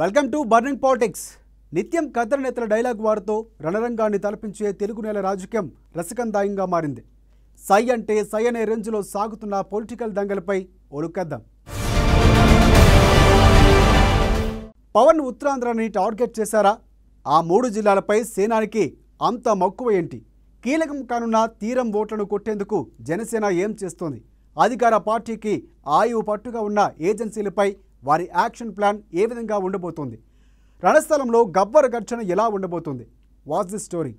Welcome to burning politics. నిత్యం కద్దరు నేతల dialogue వారితో రణరంగాన్ని తలపించే తెలుగు నేల రాజకీయం రసకందాయంగా మారింది. సై అంటే సై అనే రేంజ్లో సాగుతున్న పొలిటికల్ దంగలపై ఒలుకద్దాం. పవన్ ఉత్తరాంధ్రని టార్గెట్ చేశారా? ఆ 3 జిల్లాలపై సేనానికి అంత మక్కువ ఏంటి? కీలకం కానున్న తీరం ఓట్లను కొట్టేందుకు జనసేన ఏం చేస్తోంది? అధికార పార్టీకి ఆయువు పట్టుగా ఉన్న ఏజెన్సీలపై వారి యాక్షన్ ప్లాన్ ఏ విధంగా ఉండబోతోంది? రణస్థలంలో గబ్బర్ గర్జన ఎలా ఉండబోతోంది? Watch the story.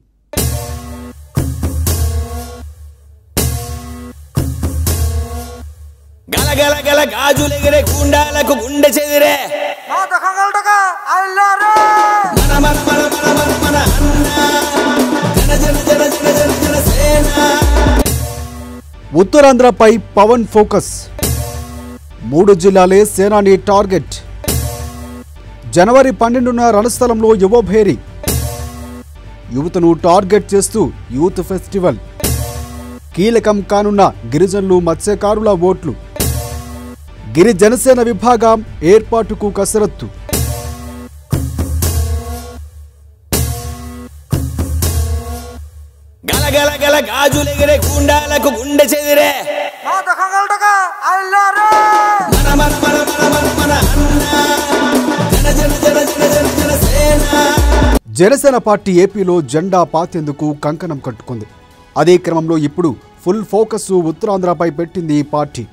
గలగల గల గాజులెగిరే గుండాలకు గుండె చెదిరే ఉత్తరాంధ్రపై పవన్ ఫోకస్. 3 జిల్లాలే సేనాని టార్గెట్. జనవరి 12న రణస్థలంలో యువభేరి. యువతను టార్గెట్ చేస్తూ యూత్ ఫెస్టివల్. కీలకం కానున్న గిరిజనులు మత్స్యకారుల ఓట్లు. గిరి జనసేన విభాగం ఏర్పాటుకు కసరత్తు. గలగల గల గాజులెగిరే గుండాలకు గుండె చెదిరే జనసేన పార్టీ ఏపీలో జెండా పాతేందుకు కంకణం కట్టుకుంది. అదే క్రమంలో ఇప్పుడు ఫుల్ ఫోకస్ ఉత్తరాంధ్రపై పెట్టింది ఈ పార్టీ.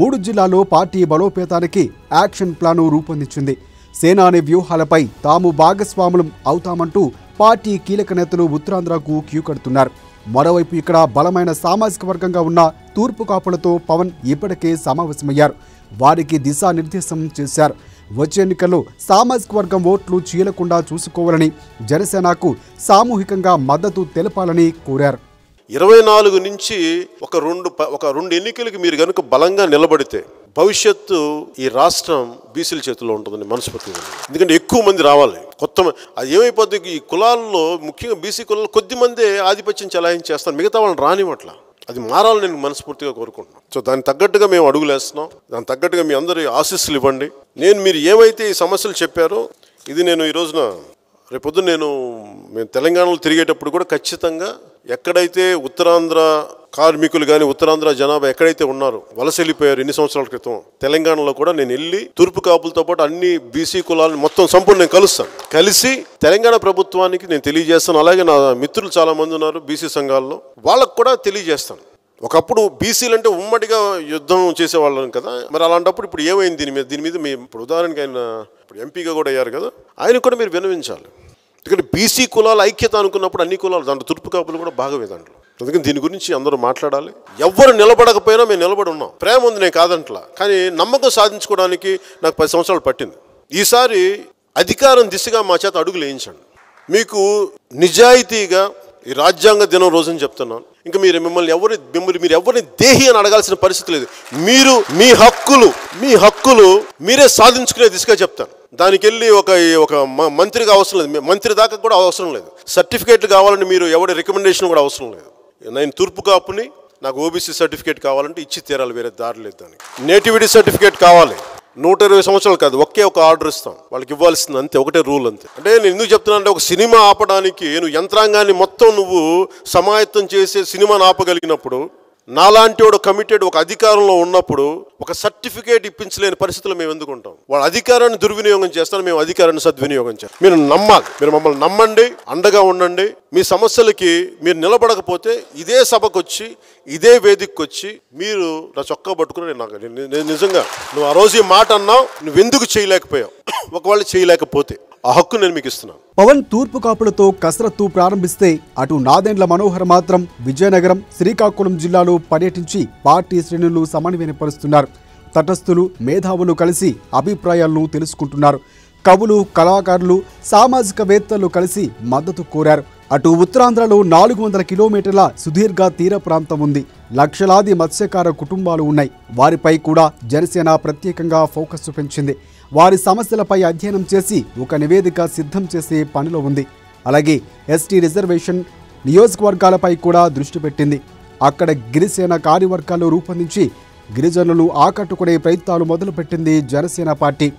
3 జిల్లాల్లో పార్టీ బలోపేతానికి యాక్షన్ ప్లాను రూపొందించింది. సేనాని వ్యూహాలపై తాము భాగస్వాములం అవుతామంటూ పార్టీ కీలక నేతలు ఉత్తరాంధ్రకు క్యూ కడుతున్నారు. మరోవైపు ఇక్కడ బలమైన సామాజిక వర్గంగా ఉన్న తూర్పు కాపులతో పవన్ ఇప్పటికే సమావేశమయ్యారు. వారికి దిశానిర్దేశం చేశారు. వచ్చే ఎన్నికల్లో సామాజిక వర్గం ఓట్లు చీలకుండా చూసుకోవాలని, జనసేనకు సామూహికంగా మద్దతు తెలపాలని కోరారు. 24 నుంచి ఒక రెండు ఎన్నికలకి మీరు కనుక బలంగా నిలబడితే భవిష్యత్తు ఈ రాష్ట్రం బీసీల చేతిలో ఉంటుందని మనస్ఫూర్తిగా. ఎందుకంటే ఎక్కువ మంది రావాలి. అది ఏమైపోద్ది, ఈ కులాల్లో ముఖ్యంగా బీసీ కులాల్లో కొద్ది మందే ఆధిపత్యం చెలాయించేస్తారు, మిగతా వాళ్ళని రానివ్వట్లా. అది మారాలని నేను మనస్ఫూర్తిగా కోరుకుంటున్నాను. సో దానికి తగ్గట్టుగా మేము అడుగులేస్తున్నాం. దానికి తగ్గట్టుగా మీ అందరి ఆశీస్సులు ఇవ్వండి. మీరు ఏమైతే ఈ సమస్యలు చెప్పారో ఇది నేను ఈ రోజున రేపొద్దు మేము తెలంగాణలో తిరిగేటప్పుడు కూడా ఖచ్చితంగా ఎక్కడైతే ఉత్తరాంధ్ర కార్మికులు కానీ ఉత్తరాంధ్ర జనాభా ఎక్కడైతే ఉన్నారో వలస వెళ్ళిపోయారు ఎన్ని సంవత్సరాల క్రితం, తెలంగాణలో కూడా నేను వెళ్ళి తూర్పు కాపులతో పాటు అన్ని బీసీ కులాలను మొత్తం సంపూర్ణ నేను కలుస్తాను. కలిసి తెలంగాణ ప్రభుత్వానికి నేను తెలియజేస్తాను. అలాగే నా మిత్రులు చాలా మంది ఉన్నారు బీసీ సంఘాల్లో, వాళ్ళకు కూడా తెలియజేస్తాను. ఒకప్పుడు బీసీలు అంటే ఉమ్మడిగా యుద్ధం చేసేవాళ్ళం కదా, మరి అలాంటప్పుడు ఇప్పుడు ఏమైంది దీని మీద మీ ఇప్పుడు ఉదాహరణకి ఆయన ఇప్పుడు ఎంపీగా కూడా అయ్యారు కదా, ఆయన కూడా మీరు విన్నవించాలి. ఎందుకంటే బీసీ కులాల ఐక్యత అనుకున్నప్పుడు అన్ని కులాలు దాంట్లో తూర్పు కాపులు కూడా భాగమే దాంట్లో. అందుకని దీని గురించి అందరూ మాట్లాడాలి. ఎవ్వరు నిలబడకపోయినా మేము నిలబడి ఉన్నాం. ప్రేమ ఉంది, నేను కాదంట్లా. కానీ నమ్మకం సాధించుకోవడానికి నాకు 10 సంవత్సరాలు పట్టింది. ఈసారి అధికారం దిశగా మా చేత అడుగులు వేయించండి. మీకు నిజాయితీగా ఈ రాజ్యాంగ దినం రోజుని చెప్తున్నాను. ఇంకా మీరు ఎవరిని దేహి అని అడగాల్సిన పరిస్థితి లేదు. మీరు మీ హక్కులు మీరే సాధించుకునే దిశగా చెప్తాను. దానికి వెళ్ళి ఒక మంత్రిగా అవసరం లేదు, మంత్రి దాకా కూడా అవసరం లేదు. సర్టిఫికేట్లు కావాలని మీరు ఎవరి రికమెండేషన్ కూడా అవసరం లేదు. నేను తూర్పు కాపుని, నాకు ఓబీసీ సర్టిఫికేట్ కావాలంటే ఇచ్చి తీరాలి, వేరే దారి లేదు. దానికి నేటివిటీ సర్టిఫికేట్ కావాలి. 120 సంవత్సరాలు కాదు, ఒక ఆర్డర్ ఇస్తాం వాళ్ళకి, ఇవ్వాల్సింది అంతే, ఒకటే రూల్ అంతే. అంటే నేను ఎందుకు చెప్తున్నా అంటే, ఒక సినిమా ఆపడానికి నువ్వు యంత్రాంగాన్ని మొత్తం నువ్వు సమాయత్తం చేసే సినిమాను ఆపగలిగినప్పుడు, నాలాంటి వాడు కమిటెడ్ ఒక అధికారంలో ఉన్నప్పుడు ఒక సర్టిఫికేట్ ఇప్పించలేని పరిస్థితుల్లో మేము ఎందుకుంటాం? వాళ్ళ అధికారాన్ని దుర్వినియోగం చేస్తాను, మేము అధికారాన్ని సద్వినియోగం చేస్తాం. మీరు నమ్మాలి, మీరు మమ్మల్ని నమ్మండి, అండగా ఉండండి. మీ సమస్యలకి మీరు నిలబడకపోతే ఇదే సభకు వచ్చి, ఇదే వేదికకు వచ్చి మీరు నా చొక్కా పట్టుకుని నేను నిజంగా నువ్వు ఆ రోజు ఈ మాట అన్నావు, నువ్వెందుకు చేయలేకపోయావు? ఒకవేళ చేయలేకపోతే ఆ హక్కు నేను మీకు ఇస్తున్నాను. పవన్ తూర్పు కాపులతో కసరత్తు ప్రారంభిస్తే అటు నాదెండ్ల మనోహర్ మాత్రం విజయనగరం, శ్రీకాకుళం జిల్లాలో పర్యటించి పార్టీ శ్రేణులు సమన్వయపరుస్తున్నారు. తటస్థులు, మేధావులు కలిసి అభిప్రాయాలను తెలుసుకుంటున్నారు. కవులు, కళాకారులు, సామాజికవేత్తలు కలిసి మద్దతు కోరారు. అటు ఉత్తరాంధ్రలో 400 కిలోమీటర్ల సుదీర్ఘ తీర ప్రాంతం ఉంది. లక్షలాది మత్స్యకార కుటుంబాలు ఉన్నాయి. వారిపై కూడా జనసేన ప్రత్యేకంగా ఫోకస్ పెంచింది. వారి సమస్యలపై అధ్యయనం చేసి ఒక నివేదిక సిద్ధం చేసే పనిలో ఉంది. అలాగే ఎస్టీ రిజర్వేషన్ నియోజకవర్గాలపై కూడా దృష్టి పెట్టింది. అక్కడ గిరిసేన కార్యవర్గాలు రూపొందించి గిరిజనులు ఆకట్టుకునే ప్రయత్నాలు మొదలుపెట్టింది జనసేన పార్టీ.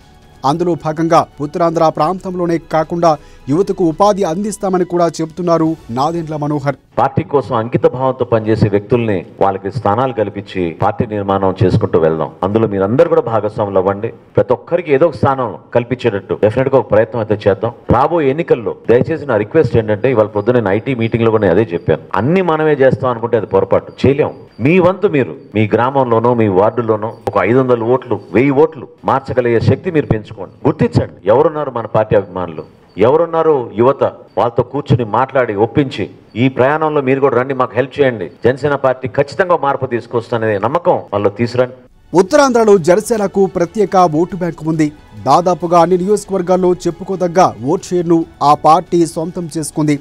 అందులో భాగంగా ఉత్తరాంధ్ర ప్రాంతంలోనే కాకుండా యువతకు ఉపాధి అందిస్తామని కూడా చెబుతున్నారు నాదెండ్ల మనోహర్. పార్టీ కోసం అంకిత భావంతో పనిచేసే వ్యక్తుల్ని వాళ్ళకి స్థానాలు కల్పించి పార్టీ నిర్మాణం చేసుకుంటూ వెళ్దాం. అందులో మీరందరూ కూడా భాగస్వాములు అవ్వండి. ప్రతి ఒక్కరికి ఏదో ఒక స్థానం కల్పించేటట్టు డెఫినెట్ గా ఒక ప్రయత్నం అయితే చేద్దాం. రాబోయే ఎన్నికల్లో దయచేసి నా రిక్వెస్ట్ ఏంటంటే, ఇవాళ పొద్దున నేను ఐటీ మీటింగ్ లో కూడా అదే చెప్పాను, అన్ని మనమే చేస్తాం అనుకుంటే అది పొరపాటు. చేయలేం. మీ వంతు మీరు మీ గ్రామంలోనో మీ వార్డులోనో ఒక 500 ఓట్లు 1000 ఓట్లు మార్చగలిగే శక్తి మీరు పెంచుకోండి. గుర్తించండి ఎవరున్నారు మన పార్టీ అభిమానులు, ఎవరున్నారు యువత, వాళ్ళతో కూర్చుని మాట్లాడి ఒప్పించి ఈ ప్రయాణంలో మీరు కూడా రండి, మాకు హెల్ప్ చేయండి, జనసేన పార్టీ ఖచ్చితంగా మార్పు తీసుకొస్తాననే నమ్మకం వాళ్ళు తీసుకురండి. ఉత్తరాంధ్రలో జనసేనకు ప్రత్యేక ఓటు బ్యాంకు ఉంది. దాదాపుగా అన్ని నియోజకవర్గాల్లో చెప్పుకోదగ్గ ఓట్ షేర్ను ఆ పార్టీ సొంతం చేసుకుంది.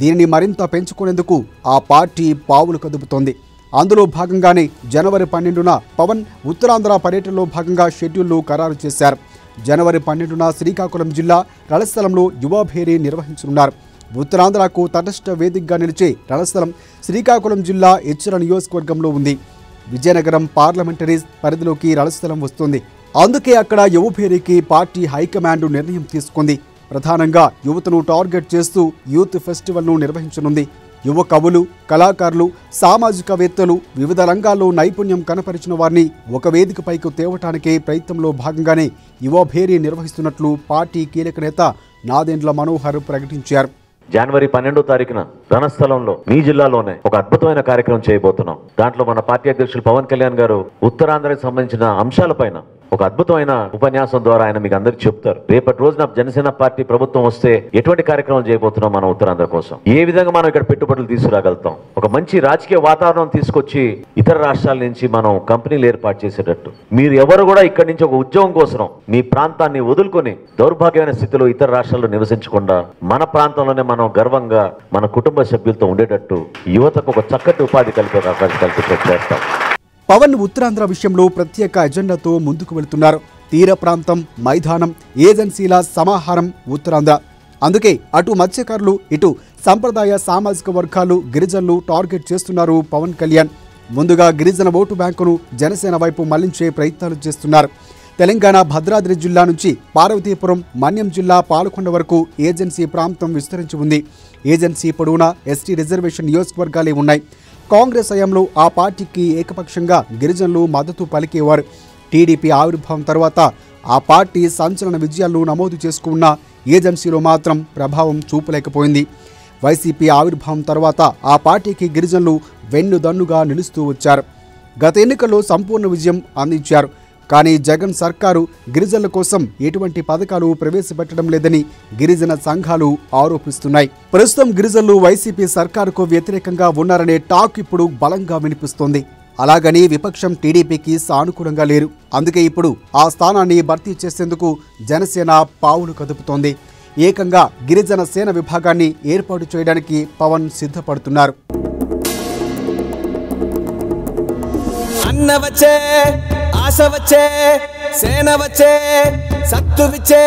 దీనిని మరింత పెంచుకునేందుకు ఆ పార్టీ పావులు కదుపుతోంది. అందులో భాగంగానే జనవరి 12న పవన్ ఉత్తరాంధ్ర పర్యటనలో భాగంగా షెడ్యూల్ను ఖరారు చేశారు. జనవరి 12న శ్రీకాకుళం జిల్లా రణస్థలంలో యువభేరీ నిర్వహించనున్నారు. ఉత్తరాంధ్రకు తటస్థ వేదికగా నిలిచే రణస్థలం శ్రీకాకుళం జిల్లా ఎచ్చర నియోజకవర్గంలో ఉంది. విజయనగరం పార్లమెంటరీ పరిధిలోకి రణస్థలం వస్తుంది. అందుకే అక్కడ యువభేరీకి పార్టీ హైకమాండ్ నిర్ణయం తీసుకుంది. ప్రధానంగా యువతను టార్గెట్ చేస్తూ యూత్ ఫెస్టివల్ను నిర్వహించనుంది. యువ కవులు, కళాకారులు, సామాజికవేత్తలు, వివిధ రంగాల్లో నైపుణ్యం కనపరిచిన వారిని ఒక వేదికపైకి తేవటానికే ప్రయత్నంలో భాగంగానే యువభేరీ నిర్వహిస్తున్నట్లు పార్టీ కీలక నేత నాదెండ్ల మనోహర్ ప్రకటించారు. జనవరి 12వ తారీఖున రణస్థలంలో మీ జిల్లాలోనే ఒక అద్భుతమైన కార్యక్రమం చేయబోతున్నాం. దాంట్లో మన పార్టీ అధ్యక్షులు పవన్ కళ్యాణ్ గారు ఉత్తరాంధ్రకు సంబంధించిన అంశాలపైన ఒక అద్భుతమైన ఉపన్యాసం ద్వారా ఆయన మీకు అందరికి చెప్తారు. రేపటి రోజున జనసేన పార్టీ ప్రభుత్వం వస్తే ఎటువంటి కార్యక్రమాలు చేయబోతున్నాం మనం ఉత్తరాంధ్ర కోసం, ఏ విధంగా మనం ఇక్కడ పెట్టుబడులు తీసుకురాగలుగుతాం, ఒక మంచి రాజకీయ వాతావరణం తీసుకొచ్చి ఇతర రాష్ట్రాల నుంచి మనం కంపెనీలు ఏర్పాటు చేసేటట్టు. మీరు ఎవరు కూడా ఇక్కడి నుంచి ఒక ఉద్యోగం కోసం మీ ప్రాంతాన్ని వదులుకొని దౌర్భాగ్యమైన స్థితిలో ఇతర రాష్ట్రాల్లో నివసించకుండా మన ప్రాంతంలోనే మనం గర్వంగా మన కుటుంబ సభ్యులతో ఉండేటట్టు యువతకు ఒక చక్కటి ఉపాధి కల్పించేట్టు చేస్తాం. పవన్ ఉత్తరాంధ్ర విషయంలో ప్రత్యేక ఎజెండాతో ముందుకు వెళుతున్నారు. తీర ప్రాంతం, మైదానం, ఏజెన్సీల సమాహారం ఉత్తరాంధ్ర. అందుకే అటు మత్స్యకారులు, ఇటు సంప్రదాయ సామాజిక వర్గాలు, గిరిజనులు టార్గెట్ చేస్తున్నారు పవన్ కళ్యాణ్. ముందుగా గిరిజన ఓటు బ్యాంకును జనసేన వైపు మళ్లించే ప్రయత్నాలు చేస్తున్నారు. తెలంగాణ భద్రాద్రి జిల్లా నుంచి పార్వతీపురం, మన్యం జిల్లా పాలకొండ వరకు ఏజెన్సీ ప్రాంతం విస్తరించి ఉంది. ఏజెన్సీ పొడవునా ఎస్టీ రిజర్వేషన్ నియోజకవర్గాలే ఉన్నాయి. కాంగ్రెస్ హయాంలో ఆ పార్టీకి ఏకపక్షంగా గిరిజనులు మద్దతు పలికేవారు. టీడీపీ ఆవిర్భావం తర్వాత ఆ పార్టీ సంచలన విజయాలను నమోదు చేసుకున్న ఏజెన్సీలో మాత్రం ప్రభావం చూపలేకపోయింది. వైసీపీ ఆవిర్భావం తర్వాత ఆ పార్టీకి గిరిజనులు వెన్నుదన్నుగా నిలుస్తూ వచ్చారు. గత ఎన్నికల్లో సంపూర్ణ విజయం అందించారు. కానీ జగన్ సర్కారు గిరిజనుల కోసం ఎటువంటి పథకాలు ప్రవేశపెట్టడం లేదని గిరిజన సంఘాలు ఆరోపిస్తున్నాయి. ప్రస్తుతం గిరిజనులు వైసీపీ సర్కారుకు వ్యతిరేకంగా ఉన్నారనే టాక్ ఇప్పుడు బలంగా వినిపిస్తోంది. అలాగని విపక్షం టీడీపీకి సానుకూలంగా లేరు. అందుకే ఇప్పుడు ఆ స్థానాన్ని భర్తీ చేసేందుకు జనసేన పావులు కదుపుతోంది. ఏకంగా గిరిజన సేన విభాగాన్ని ఏర్పాటు చేయడానికి పవన్ సిద్ధపడుతున్నారు. అన్న వచ్చే, ఆశ వచ్చే, సేన వచ్చే, సత్తు విచ్చే,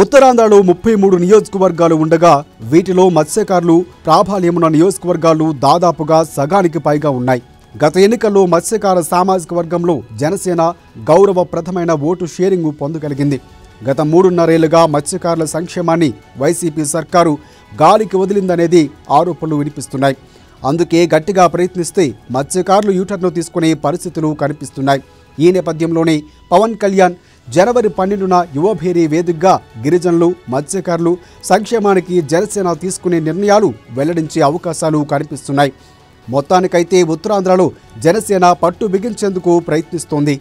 ఉత్తరాంధ్రలో 33 నియోజకవర్గాలు ఉండగా వీటిలో మత్స్యకారులు ప్రాబల్యమున్న నియోజకవర్గాలు దాదాపుగా సగానికి పైగా ఉన్నాయి. గత ఎన్నికల్లో మత్స్యకార సామాజిక వర్గంలో జనసేన గౌరవప్రదమైన ఓటు షేరింగ్ పొందగలిగింది. గత 3.5 ఏళ్లుగా మత్స్యకారుల సంక్షేమాన్ని వైసీపీ సర్కారు గాలికి వదిలిందనేది ఆరోపణలు వినిపిస్తున్నాయి. అందుకే గట్టిగా ప్రయత్నిస్తే మత్స్యకారులు యూటర్ను తీసుకునే పరిస్థితులు కనిపిస్తున్నాయి. ఈ నేపథ్యంలోనే పవన్ కళ్యాణ్ జనవరి 12న యువభేరీ వేదికగా గిరిజనులు, మత్స్యకారులు సంక్షేమానికి జనసేన తీసుకునే నిర్ణయాలు వెల్లడించే అవకాశాలు కనిపిస్తున్నాయి. మొత్తానికైతే ఉత్తరాంధ్రలో జనసేన పట్టు బిగించేందుకు ప్రయత్నిస్తోంది.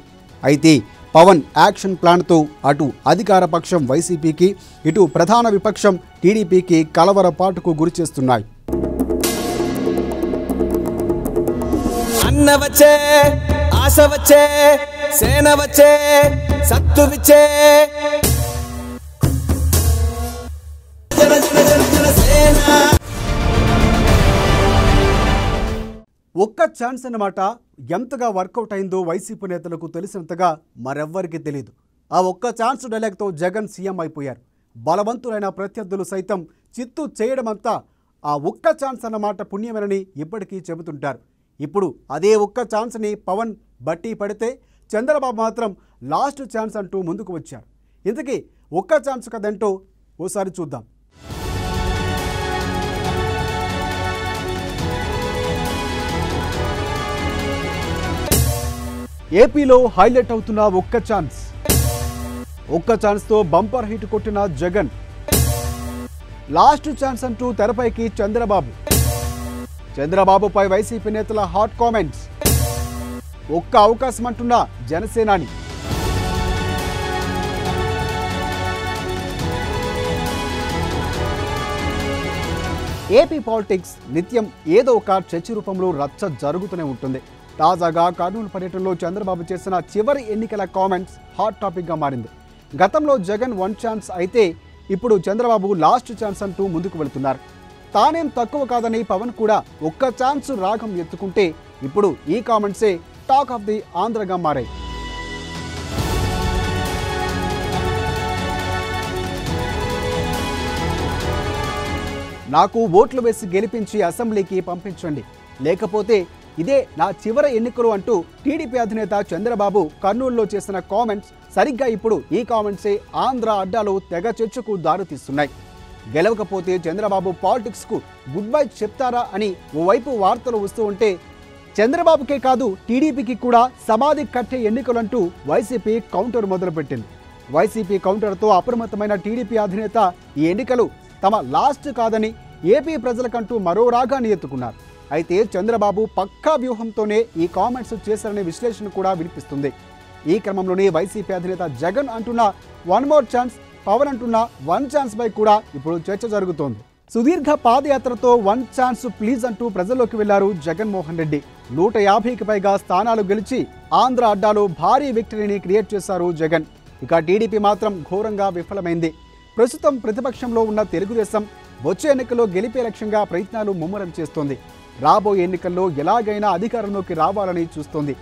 అయితే పవన్ యాక్షన్ ప్లాన్తో అటు అధికార పక్షం వైసీపీకి, ఇటు ప్రధాన విపక్షం టీడీపీకి కలవరపాటుకు గురిచేస్తున్నాయి. అన్న వచ్చే, ఆశ వచ్చే, సేన వచ్చే, సత్తు విచ్చే, ఒక్క ఛాన్స్ అన్నమాట ఎంతగా వర్కౌట్ అయిందో వైసీపీ నేతలకు తెలిసినంతగా మరెవ్వరికీ తెలియదు. ఆ ఒక్క ఛాన్స్ డైలాగ్తో జగన్ సీఎం అయిపోయారు. బలవంతులైన ప్రత్యర్థులు సైతం చిత్తు చేయడమంతా ఆ ఒక్క ఛాన్స్ అన్నమాట పుణ్యమేనని ఇప్పటికీ చెబుతుంటారు. ఇప్పుడు అదే ఒక్క ఛాన్స్ని పవన్ బట్టి పడితే చంద్రబాబు మాత్రం లాస్ట్ ఛాన్స్ అంటూ ముందుకు వచ్చారు. ఇంతకీ ఒక్క ఛాన్స్ కదంటూ ఓసారి చూద్దాం. ఏపీలో హైలైట్ అవుతున్న ఒక్క ఛాన్స్తో బంపర్ హిట్ కొట్టిన జగన్. లాస్ట్ ఛాన్స్ అంటూ తెరపైకి చంద్రబాబుపై వైసీపీ నేతల హాట్ కామెంట్స్. ఒక్క అవకాశం అంటున్న జనసేనాని. ఏపీ పాలిటిక్స్ నిత్యం ఏదో ఒక చర్చ రూపంలో రచ్చ జరుగుతూనే ఉంటుంది. తాజాగా కర్నూలు పర్యటనలో చంద్రబాబు చేసిన చివరి ఎన్నికల కామెంట్స్ హాట్ టాపిక్గా మారింది. గతంలో జగన్ 1 ఛాన్స్ అయితే ఇప్పుడు చంద్రబాబు లాస్ట్ ఛాన్స్ అంటూ ముందుకు వెళుతున్నారు. తానేం తక్కువ కాదని పవన్ కూడా ఒక్క ఛాన్స్ రాగం ఎత్తుకుంటే ఇప్పుడు ఈ కామెంట్సే టాక్ ఆఫ్ ది ఆంధ్రగా మారాయి. నాకు ఓట్లు వేసి గెలిపించి అసెంబ్లీకి పంపించండి, లేకపోతే ఇదే నా చివరి ఎన్నికలు అంటూ టీడీపీ అధినేత చంద్రబాబు కర్నూలులో చేసిన కామెంట్స్ సరిగ్గా ఇప్పుడు ఈ కామెంట్సే ఆంధ్ర అడ్డాలో తెగ చర్చకు దారితీస్తున్నాయి. గెలవకపోతే చంద్రబాబు పాలిటిక్స్కు గుడ్ బై చెప్తారా అని ఓవైపు వార్తలు వస్తూ ఉంటే, చంద్రబాబుకే కాదు టీడీపీకి కూడా సమాధి కట్టే ఎన్నికలంటూ వైసీపీ కౌంటర్ మొదలుపెట్టింది. వైసీపీ కౌంటర్తో అప్రమత్తమైన టీడీపీ అధినేత ఈ ఎన్నికలు తమ లాస్ట్ కాదని ఏపీ ప్రజలకంటూ మరో రాగాన్ని ఎత్తుకున్నారు. అయితే చంద్రబాబు పక్కా వ్యూహంతోనే ఈ కామెంట్స్ చేశారనే విశ్లేషణ కూడా వినిపిస్తుంది. ఈ క్రమంలోనే వైసీపీ అధినేత జగన్ అంటున్న 1 మోర్ ఛాన్స్, పవన్ అంటున్న 1 ఛాన్స్ పై కూడా ఇప్పుడు చర్చ జరుగుతోంది. సుదీర్ఘ పాదయాత్రతో 1 ఛాన్స్ ప్లీజ్ అంటూ ప్రజల్లోకి వెళ్లారు జగన్మోహన్ రెడ్డి. 150కి పైగా స్థానాలు గెలిచి ఆంధ్ర అడ్డాలో భారీ విక్టరీని క్రియేట్ చేశారు జగన్. ఇక టీడీపీ మాత్రం ఘోరంగా విఫలమైంది. ప్రస్తుతం ప్రతిపక్షంలో ఉన్న తెలుగుదేశం వచ్చే ఎన్నికల్లో గెలిపే లక్ష్యంగా ప్రయత్నాలు ముమ్మరం చేస్తోంది. రాబోయే ఎన్నికల్లో ఎలాగైనా అధికారంలోకి రావాలని చూస్తోంది.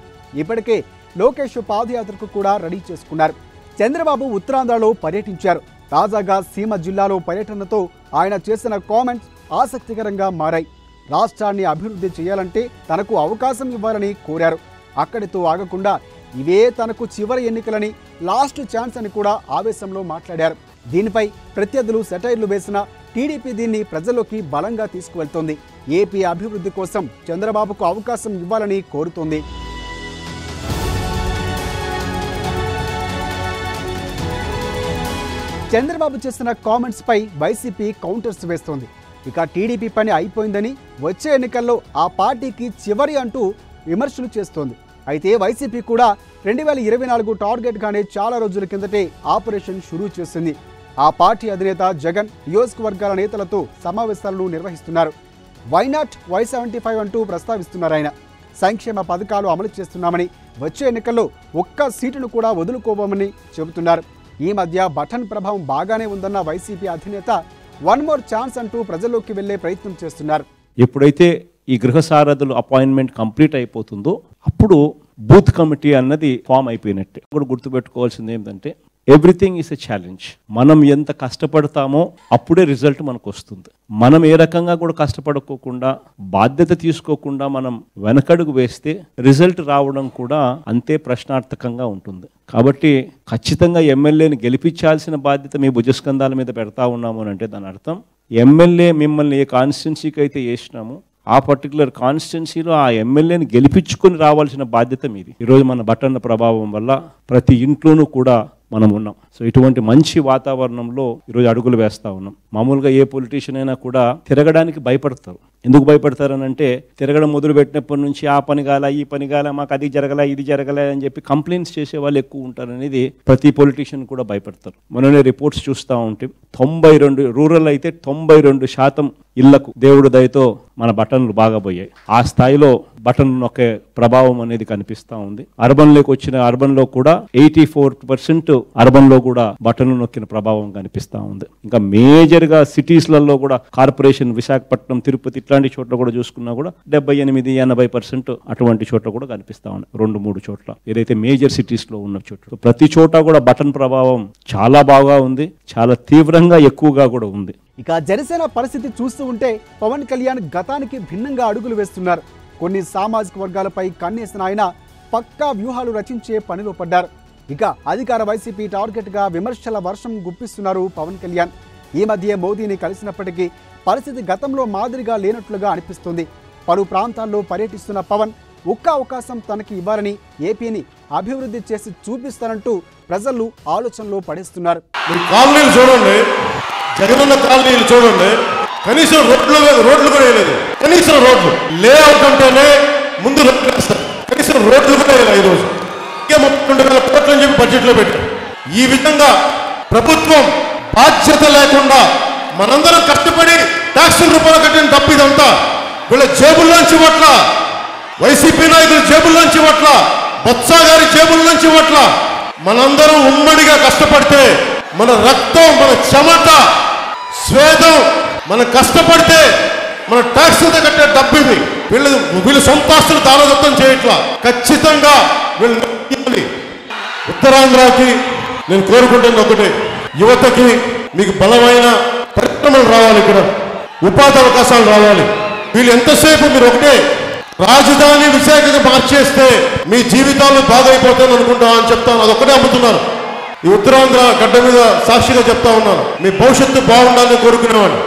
ఇప్పటికే లోకేష్ పాదయాత్రకు కూడా రెడీ చేసుకున్నారు. చంద్రబాబు ఉత్తరాంధ్రలో పర్యటించారు. తాజాగా సీమ జిల్లాలో పర్యటనతో ఆయన చేసిన కామెంట్స్ ఆసక్తికరంగా మారాయి. రాష్ట్రాన్ని అభివృద్ధి చేయాలంటే తనకు అవకాశం ఇవ్వాలని కోరారు. అక్కడితో ఆగకుండా ఇవే తనకు చివరి ఎన్నికలని, లాస్ట్ ఛాన్స్ అని కూడా ఆవేశంలో మాట్లాడారు. దీనిపై ప్రత్యర్థులు సెటైర్లు వేసిన టీడీపీ దీన్ని ప్రజల్లోకి బలంగా తీసుకువెళ్తోంది. ఏపీ అభివృద్ధి కోసం చంద్రబాబుకు అవకాశం ఇవ్వాలని కోరుతోంది. చంద్రబాబు చేసిన కామెంట్స్ పై వైసీపీ కౌంటర్స్ వేస్తోంది. ఇక టీడీపీ పని అయిపోయిందని, వచ్చే ఎన్నికల్లో ఆ పార్టీకి చివరి అంటూ విమర్శలు చేస్తోంది. అయితే వైసీపీ కూడా 2024 టార్గెట్గానే చాలా రోజుల కిందటే ఆపరేషన్ షురూ చేసింది. ఆ పార్టీ అధినేత జగన్ నియోజకవర్గాల నేతలతో సమావేశాలను నిర్వహిస్తున్నారు. వైనాట్ Y75 అంటూ ప్రస్తావిస్తున్నారు. ఆయన సంక్షేమ పథకాలు అమలు చేస్తున్నామని, వచ్చే ఎన్నికల్లో ఒక్క సీటును కూడా వదులుకోబోమని చెబుతున్నారు. ఈ మధ్య బటన్ ప్రభావం బాగానే ఉందన్న వైసీపీ అధినేత 1 మోర్ ఛాన్స్ అంటూ ప్రజల్లోకి వెళ్లే ప్రయత్నం చేస్తున్నారు. ఎప్పుడైతే ఈ గృహ సారథులు అపాయింట్మెంట్ కంప్లీట్ అయిపోతుందో అప్పుడు బూత్ కమిటీ అన్నది ఫామ్ అయిపోయినట్టే. కూడా గుర్తుపెట్టుకోవాల్సింది ఏంటంటే ఎవ్రీథింగ్ ఈస్ ఎ ఛాలెంజ్. మనం ఎంత కష్టపడతామో అప్పుడే రిజల్ట్ మనకు వస్తుంది. మనం ఏ రకంగా కూడా కష్టపడుకోకుండా, బాధ్యత తీసుకోకుండా మనం వెనకడుగు వేస్తే రిజల్ట్ రావడం కూడా అంతే ప్రశ్నార్థకంగా ఉంటుంది. కాబట్టి ఖచ్చితంగా ఎమ్మెల్యేని గెలిపించాల్సిన బాధ్యత మీ భుజస్కంధాల మీద పెడతా ఉన్నాము అని అంటే దాని అర్థం ఎమ్మెల్యే మిమ్మల్ని ఏ కాన్స్టిట్యున్సీకి అయితే వేసినామో ఆ పర్టికులర్ కాన్స్టిట్యున్సీలో ఆ ఎమ్మెల్యేని గెలిపించుకొని రావాల్సిన బాధ్యత మీది. ఈరోజు మన బటన్ల ప్రభావం వల్ల ప్రతి ఇంట్లోనూ కూడా మనం ఉన్నాం. సో ఇటువంటి మంచి వాతావరణంలో ఈరోజు అడుగులు వేస్తూ ఉన్నాం. మామూలుగా ఏ పొలిటీషియన్ అయినా కూడా తిరగడానికి భయపడతారు. ఎందుకు భయపడతారని అంటే తిరగడం మొదలుపెట్టినప్పటి నుంచి ఆ పని కాల, ఈ పని కాల, మాకు అది జరగలే, ఇది జరగలే అని చెప్పి కంప్లైంట్స్ చేసే వాళ్ళు ఎక్కువ ఉంటారు అనేది ప్రతి పొలిటీషియన్ కూడా భయపడతారు. మొన్ననే రిపోర్ట్స్ చూస్తూ ఉంటే 92 రూరల్ అయితే 92% ఇళ్లకు దేవుడు దయతో మన బటన్లు బాగా పోయాయి. ఆ స్థాయిలో బటన్ నొక్కే ప్రభావం అనేది కనిపిస్తూ ఉంది. అర్బన్లో కూడా 84% అర్బన్లో కూడా బటన్లు నొక్కిన ప్రభావం కనిపిస్తూ ఉంది. ఇంకా మేజర్గా సిటీస్లలో కూడా కార్పొరేషన్ విశాఖపట్నం, తిరుపతి ఇట్లాంటి చోట్ల కూడా చూసుకున్నా కూడా 78-80% అటువంటి చోట్ల కూడా కనిపిస్తూ ఉంది. 2-3 చోట్ల ఏదైతే మేజర్ సిటీస్లో ఉన్న చోట్ల ప్రతి చోట కూడా బటన్ ప్రభావం చాలా బాగా ఉంది, చాలా తీవ్రంగా ఎక్కువగా కూడా ఉంది. ఇక జనసేన పరిస్థితి చూస్తూ ఉంటే పవన్ కళ్యాణ్ గతానికి భిన్నంగా అడుగులు వేస్తున్నారు. కొన్ని సామాజిక వర్గాలపై కన్నేసిన ఆయన పక్కా వ్యూహాలు రచించే పనిలో పడ్డారు. ఇక అధికార వైసీపీ టార్గెట్గా విమర్శల వర్షం గుప్పిస్తున్నారు పవన్ కళ్యాణ్. ఈ మధ్య మోదీని కలిసినప్పటికీ పరిస్థితి గతంలో మాదిరిగా లేనట్లుగా అనిపిస్తుంది. పలు ప్రాంతాల్లో పర్యటిస్తున్న పవన్ ఒక్క అవకాశం తనకి ఇవ్వాలని ఏపీని అభివృద్ధి చేసి చూపిస్తారంటూ ప్రజలు ఆలోచనలో పడేస్తున్నారు. కాలనీలు చూడండి, జగనన్న కాలనీలు చూడండి, కనీసం రోడ్లు కూడా వేయలేదు. కనీసం రోడ్లు లేఅవుట్ అంటేనే ముందు రోడ్లు వేస్తారు, కనీసం రోడ్లు కూడా వేయాలి. ఈరోజు 32,000 కోట్లని చెప్పి బడ్జెట్లో పెట్టారు. ఈ విధంగా ప్రభుత్వం బాధ్యత లేకుండా మనందరం కష్టపడి ట్యాక్సుల రూపంలో కట్టిన డబ్బు ఇదంతా వీళ్ళ జేబుల్లోంచి ఇవ్వట్ల, వైసీపీ నాయకుల జేబుల్లోంచి ఇవ్వట్ల, బొత్స గారి జేబుల్లోంచి ఇవ్వట్ల. మనందరం ఉమ్మడిగా కష్టపడితే మన రక్తం, మన చెమట, స్వేదం, మనం కష్టపడితే మన ట్యాక్సులతో కట్టే డబ్బు ఇది. వీళ్ళు సొంత ఆస్తులు దానదత్తం చేయట్లా. ఖచ్చితంగా వీళ్ళు ఉత్తరాంధ్రకి నేను కోరుకుంటున్న ఒకటే, యువతకి మీకు బలమైన పరిశ్రమలు రావాలి, ఇక్కడ ఉపాధి అవకాశాలు రావాలి. వీళ్ళు ఎంతసేపు మీరు ఒకటే రాజధాని విశాఖగా మార్చేస్తే మీ జీవితాలు బాగైపోతాయని అనుకుంటామని చెప్తాను. అదొక్కటే అమ్ముతున్నారు. ఈ ఉత్తరాంధ్ర గడ్డ మీద సాక్షిగా చెప్తా ఉన్నాను, మీ భవిష్యత్తు బాగుండాలని కోరుకునేవాడు.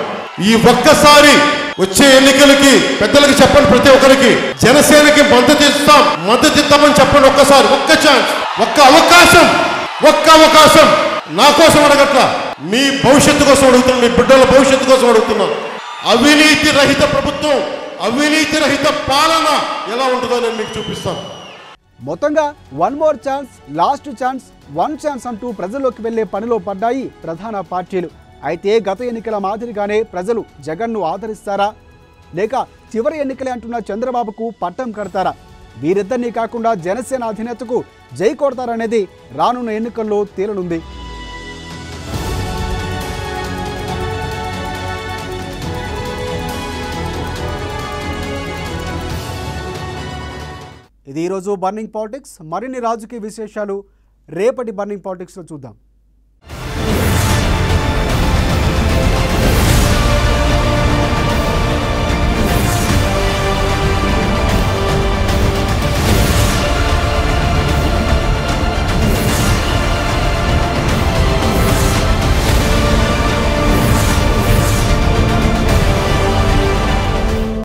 ఈ ఒక్కసారి వచ్చే ఎన్నికలకి పెద్దలకి చెప్పండి, ప్రతి ఒక్కరికి జనసేనకి మద్దతు ఇస్తామని చెప్పండి. ఒక్కసారి ఒక్క ఛాన్స్, ఒక్క అవకాశం నా కోసం అడగట్లా, మీ భవిష్యత్తు కోసం అడుగుతున్నాను, మీ బిడ్డల భవిష్యత్తు కోసం అడుగుతున్నాను. అవినీతి రహిత ప్రభుత్వం, అవినీతి రహిత పాలన ఎలా ఉంటుందో నేను మీకు చూపిస్తాను. మొత్తంగా one more chance, last chance, one chance అంటూ ప్రజల్లోకి వెళ్లే పనిలో పడ్డాయి ప్రధాన పార్టీలు. అయితే గత ఎన్నికల మాదిరిగానే ప్రజలు జగన్ను ఆదరిస్తారా, లేక చివరి ఎన్నికలే అంటున్న చంద్రబాబుకు పట్టం కడతారా? వీరిద్దరినీ కాకుండా జనసేన అధినేతకు జై కొడతారనేది రానున్న ఎన్నికల్లో తేలనుంది. ఇది ఈరోజు బర్నింగ్ పాలిటిక్స్. మరిన్ని రాజకీయ విశేషాలు రేపటి బర్నింగ్ పాలిటిక్స్లో చూద్దాం.